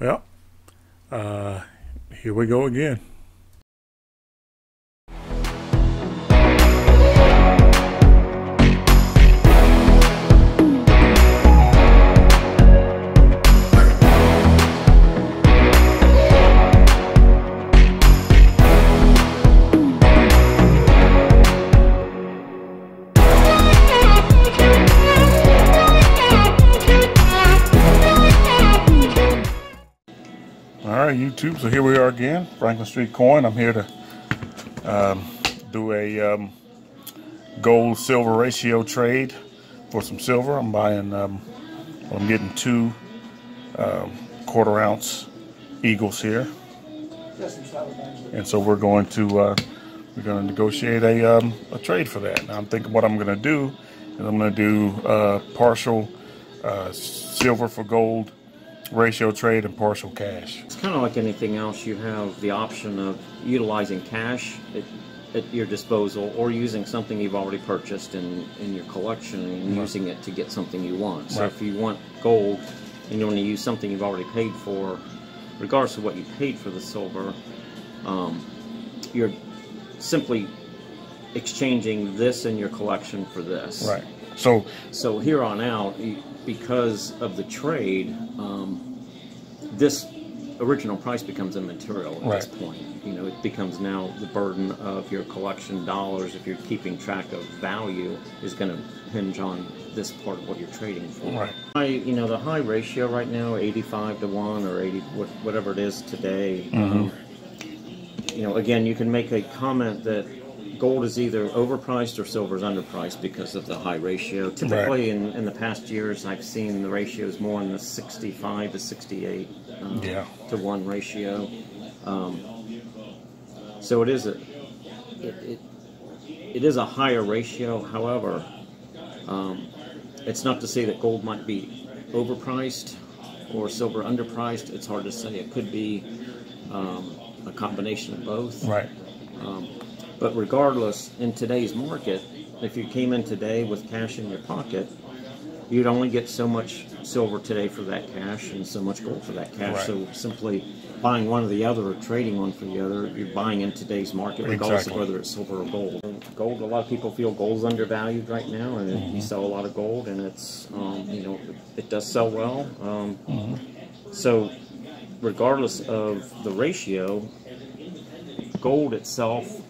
Well, here we go again. Alright, YouTube, so here we are again, Franklin Street Coin. I'm here to do a gold silver ratio trade for some silver. I'm buying, I'm getting two quarter ounce eagles here, and so we're going to negotiate a trade for that. Now I'm thinking what I'm going to do is I'm going to do partial silver for gold ratio trade and partial cash. It's kind of like anything else. You have the option of utilizing cash at your disposal, or using something you've already purchased in your collection and using it to get something you want. So if you want gold and you want to use something you've already paid for, regardless of what you paid for the silver, you're simply exchanging this in your collection for this. Right. So here on out, because of the trade, this original price becomes immaterial at this point. You know, it becomes now the burden of your collection dollars, if you're keeping track of value, is going to hinge on this part of what you're trading for. Right. You know, the high ratio right now, 85 to 1 or 80, whatever it is today. You know, again, you can make a comment that gold is either overpriced or silver is underpriced because of the high ratio. Typically, in the past years, I've seen the ratios more in the 65 to 68 to 1 ratio. So it is a higher ratio. However, it's not to say that gold might be overpriced or silver underpriced. It's hard to say. It could be a combination of both. Right. But regardless, in today's market, if you came in today with cash in your pocket, you'd only get so much silver today for that cash and so much gold for that cash. Right. So simply buying one or the other or trading one for the other, you're buying in today's market, regardless of whether it's silver or gold. Gold, a lot of people feel gold's undervalued right now, and you sell a lot of gold, and it's, you know, it does sell well. So regardless of the ratio, gold itself,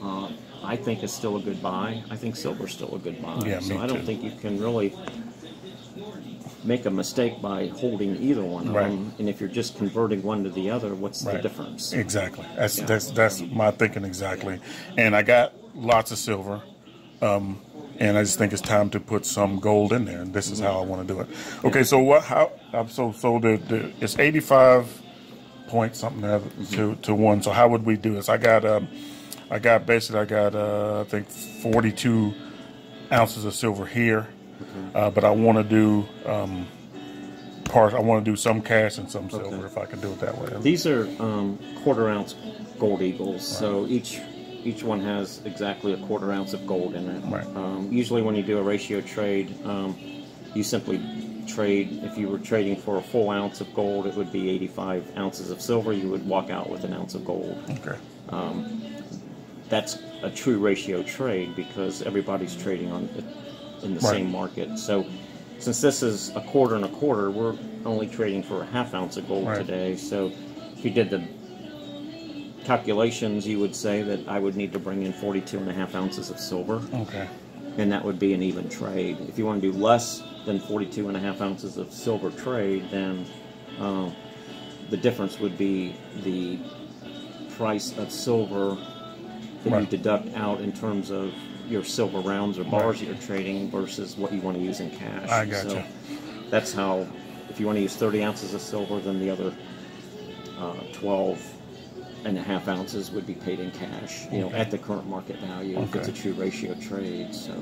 I think, is still a good buy. I think silver's still a good buy. Yeah, so I don't think you can really make a mistake by holding either one of them. And if you're just converting one to the other, what's the difference? Exactly. That's my thinking exactly. And I got lots of silver, and I just think it's time to put some gold in there. And this is how I want to do it. Okay, so what? How? So it's 85 point something to 1. So how would we do this? I got I think 42 ounces of silver here, but I want to do I want to do some cash and some silver if I can do it that way. These are quarter ounce gold eagles, so each one has exactly a quarter ounce of gold in it. Usually when you do a ratio trade, you simply trade, if you were trading for a full ounce of gold, it would be 85 ounces of silver. You would walk out with an ounce of gold. That's a true ratio trade because everybody's trading in the same market. So since this is a quarter and a quarter, we're only trading for a half ounce of gold today. So if you did the calculations, you would say that I would need to bring in 42.5 ounces of silver. And that would be an even trade. If you want to do less than 42.5 ounces of silver trade, then the difference would be the price of silver that you deduct out in terms of your silver rounds or bars that you're trading versus what you want to use in cash. I got you. That's how, if you want to use 30 ounces of silver, then the other 12.5 ounces would be paid in cash, you know, at the current market value if it's a true ratio trade. So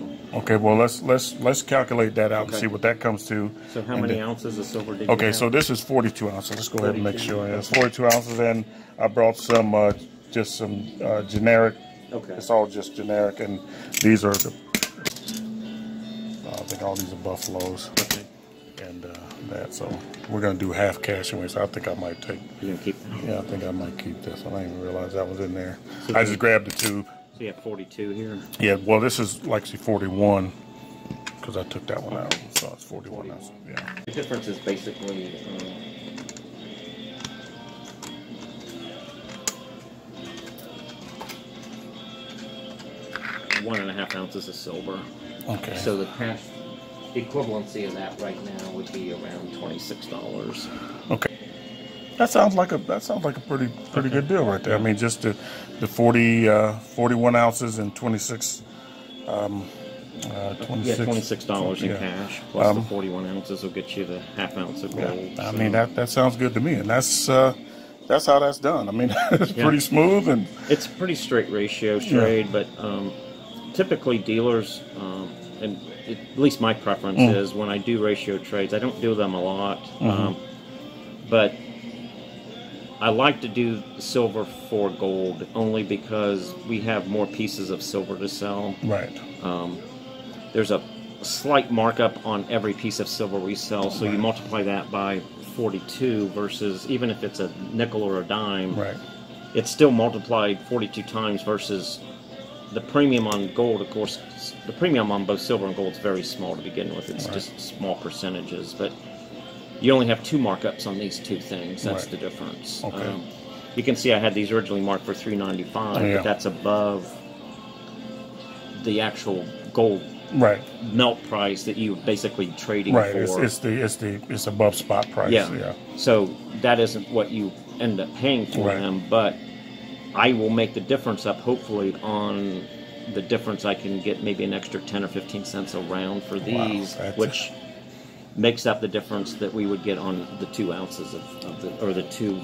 well, let's calculate that out and see what that comes to. So how many ounces of silver did you have? So this is 42 ounces. Let's go ahead and make sure it's 42 ounces, and I brought some just some generic. It's all just generic, and these are the I think all these are buffaloes. and that. So we're gonna do half cash anyway. So I think I might take. You're gonna keep that? Yeah, I think I might keep this. I didn't even realize that was in there. So I just grabbed the tube. So you have 42 here. Yeah. Well, this is like 41 because I took that one out. So it's 41 ounces. Yeah. The difference is basically. 1.5 ounces of silver. Okay. So the cash equivalency of that right now would be around $26. Okay. That sounds like a pretty good deal right there. I mean, just the 41 ounces and 26. Yeah, $26 in cash plus the 41 ounces will get you the half ounce of gold. Yeah. I mean that sounds good to me, and that's how that's done. I mean, it's pretty smooth, and it's a pretty straight ratio trade, but typically dealers, and at least my preference is when I do ratio trades, I don't do them a lot, but I like to do silver for gold only because we have more pieces of silver to sell. Right. There's a slight markup on every piece of silver we sell, so you multiply that by 42 versus even if it's a nickel or a dime, it's still multiplied 42 times versus the premium on gold. Of course, the premium on both silver and gold is very small to begin with. It's just small percentages, but you only have 2 markups on these 2 things. That's the difference. Okay. You can see I had these originally marked for $3.95, but that's above the actual gold melt price that you basically trading for. It's above spot price. Yeah. So that isn't what you end up paying for them, but I will make the difference up hopefully on the difference. I can get maybe an extra 10 or 15 cents a round for these, which makes up the difference that we would get on the 2 ounces of the, or the 2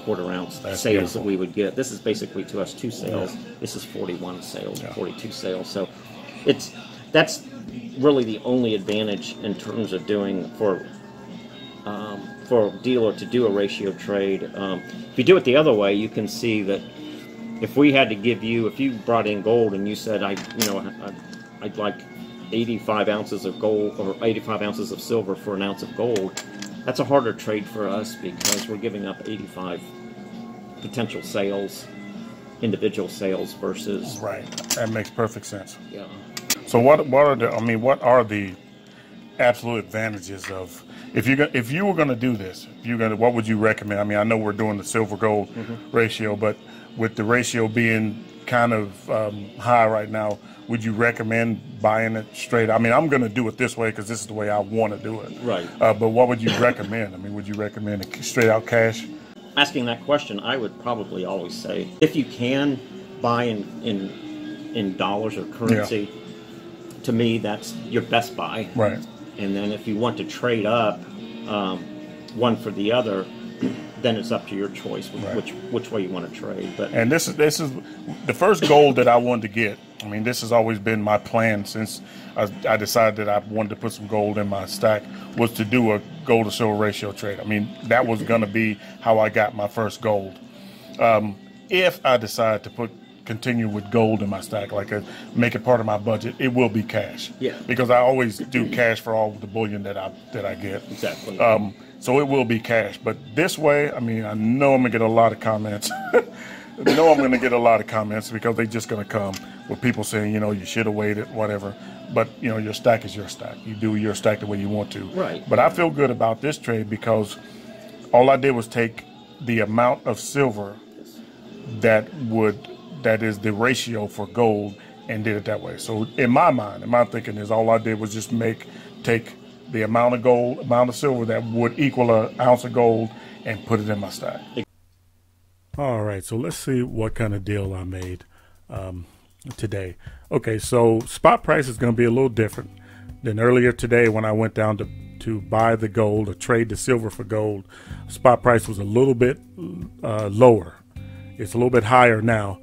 quarter ounce sales that we would get. This is basically to us 2 sales. This is 41 sales, 42 sales. So that's really the only advantage in terms of doing for a dealer to do a ratio trade. If you do it the other way, you can see that if we had to give you, if you brought in gold and you said, I'd like 85 ounces of gold or 85 ounces of silver for an ounce of gold, that's a harder trade for us because we're giving up 85 potential sales, individual sales versus. Right. That makes perfect sense. Yeah. So what are the absolute advantages of if you were going to do this? What would you recommend? I mean, I know we're doing the silver gold ratio, but with the ratio being kind of high right now, would you recommend buying it straight? I mean, I'm going to do it this way because this is the way I want to do it. Right. But what would you recommend? I mean, would you recommend straight out cash? Asking that question, I would probably always say, if you can buy in dollars or currency, to me, that's your best buy. Right. And then if you want to trade up one for the other, then it's up to your choice which way you want to trade. But this is the first gold that I wanted to get. I mean, this has always been my plan since I decided that I wanted to put some gold in my stack, was to do a gold to silver ratio trade. I mean, that was going to be how I got my first gold. If I decide to continue with gold in my stack, make it part of my budget, it will be cash. Yeah. Because I always do cash for all the bullion that I get. Exactly. So it will be cash. But this way, I mean, I know I'm gonna get a lot of comments. Because they're just gonna come with people saying, you should have waited, whatever. But your stack is your stack. You do your stack the way you want to. Right. But I feel good about this trade because all I did was take the amount of silver that is the ratio for gold and did it that way. So in my mind, my thinking is all I did was just take the amount of silver that would equal an ounce of gold and put it in my stack. All right, so let's see what kind of deal I made today. Okay, so spot price is going to be a little different than earlier today when I went down to buy the gold or trade the silver for gold. Spot price was a little bit lower. It's a little bit higher now.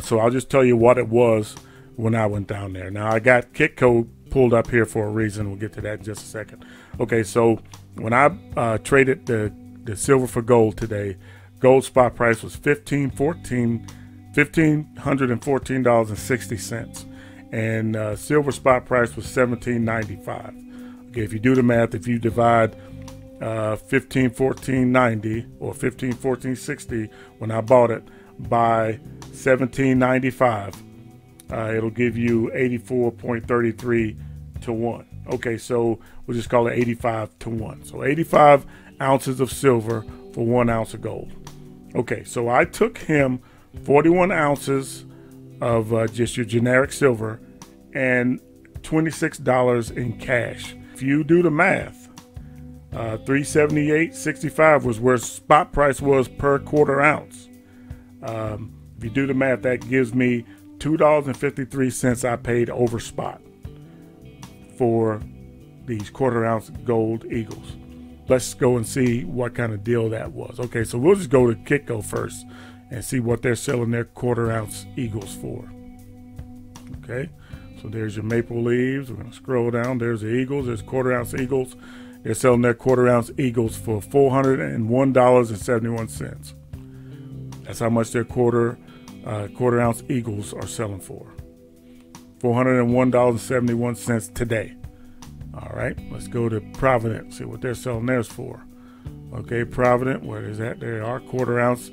So I'll just tell you what it was when I went down there. Now, I got Kit Code pulled up here for a reason. We'll get to that in just a second. Okay, so when I traded the silver for gold today, gold spot price was $1,514.60, and silver spot price was $17.95. Okay, if you do the math, if you divide 15, 14, 90 or 15, 14, 60 when I bought it by 17.95, it'll give you 84.33 to 1. Okay, so we'll just call it 85 to 1. So 85 ounces of silver for 1 ounce of gold. Okay, so I took him 41 ounces of just your generic silver and $26 in cash. If you do the math, 378.65 was where spot price was per quarter ounce. If you do the math, that gives me $2.53 I paid over spot for these quarter ounce gold Eagles. Let's go and see what kind of deal that was. Okay, so we'll just go to Kitco first and see what they're selling their quarter ounce Eagles for. Okay, so there's your maple leaves. We're going to scroll down. There's the Eagles. There's quarter ounce Eagles. They're selling their quarter ounce Eagles for $401.71. That's how much their quarter ounce Eagles are selling for. $401.71 today. All right, let's go to Provident, see what they're selling theirs for. Okay, Provident, where is that? There are quarter ounce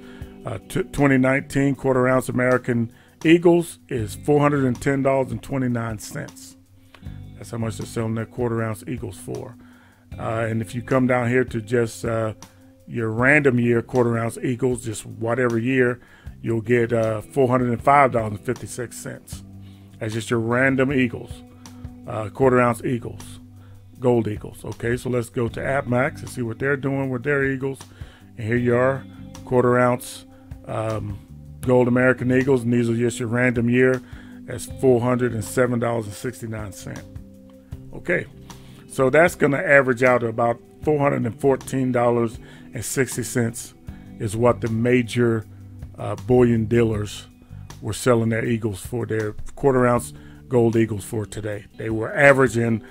2019 quarter ounce American Eagles is $410.29. That's how much they're selling their quarter ounce Eagles for. And if you come down here to just your random year quarter ounce Eagles, just whatever year, you'll get $405.56. That's just your random Eagles, quarter ounce Eagles, gold Eagles. Okay, so let's go to AppMax and see what they're doing with their Eagles. And here you are, quarter ounce gold American Eagles, and these are just your random year. That's $407.69. Okay, so that's going to average out to about $414.60 is what the major bullion dealers were selling their Eagles for, their quarter ounce gold Eagles for today. They were averaging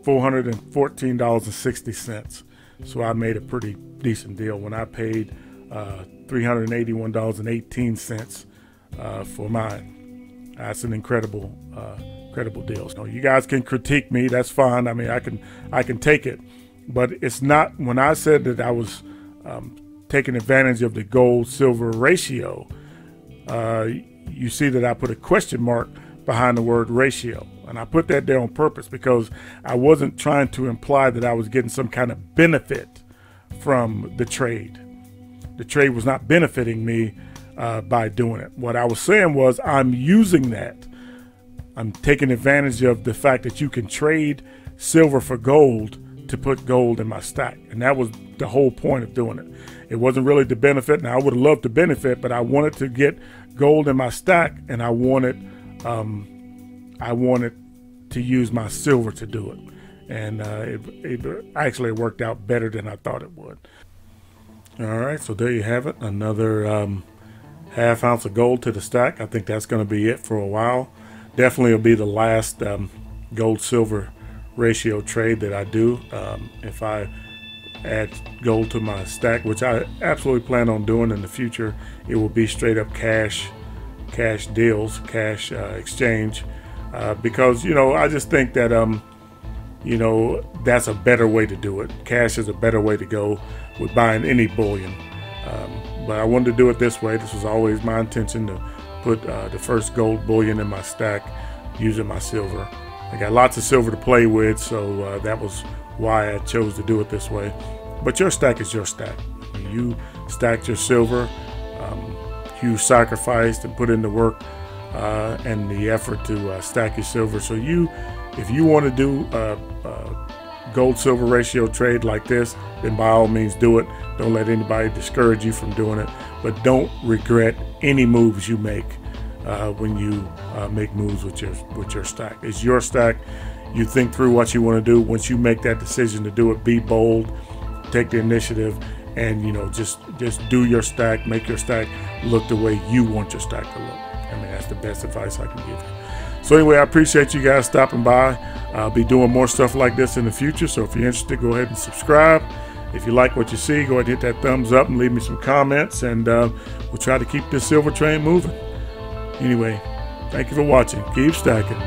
$414.60. So I made a pretty decent deal when I paid $381.18 for mine. That's an incredible deal. So you guys can critique me. That's fine. I mean, I can take it, but it's not. When I said that I was taking advantage of the gold silver ratio, you see that I put a question mark behind the word ratio, and I put that there on purpose because I wasn't trying to imply that I was getting some kind of benefit from the trade. The trade was not benefiting me by doing it. What I was saying was I'm using that. I'm taking advantage of the fact that you can trade silver for gold to put gold in my stack. And that was the whole point of doing it. It wasn't really to benefit. Now, I would have loved to benefit, but I wanted to get gold in my stack, and I wanted to use my silver to do it. And it actually worked out better than I thought it would. All right, so there you have it. Another half ounce of gold to the stack. I think that's going to be it for a while. Definitely will be the last gold-silver ratio trade that I do. If I add gold to my stack, which I absolutely plan on doing in the future, it will be straight up cash deals, cash exchange, because, you know, I just think that, you know, that's a better way to do it. Cash is a better way to go with buying any bullion. But I wanted to do it this way. This was always my intention to put the first gold bullion in my stack using my silver. I got lots of silver to play with, so that was why I chose to do it this way. But your stack is your stack. You stacked your silver, you sacrificed and put in the work and the effort to stack your silver. So if you want to do a gold-silver ratio trade like this, then by all means do it. Don't let anybody discourage you from doing it, but don't regret any moves you make when you make moves with your stack. It's your stack. You think through what you want to do. Once you make that decision to do it, be bold, take the initiative, and, you know, just do your stack. Make your stack look the way you want your stack to look. I mean, that's the best advice I can give you. So anyway, I appreciate you guys stopping by. I'll be doing more stuff like this in the future, so if you're interested, go ahead and subscribe. If you like what you see, go ahead and hit that thumbs up and leave me some comments, and we'll try to keep this silver train moving. Anyway, thank you for watching. Keep stacking.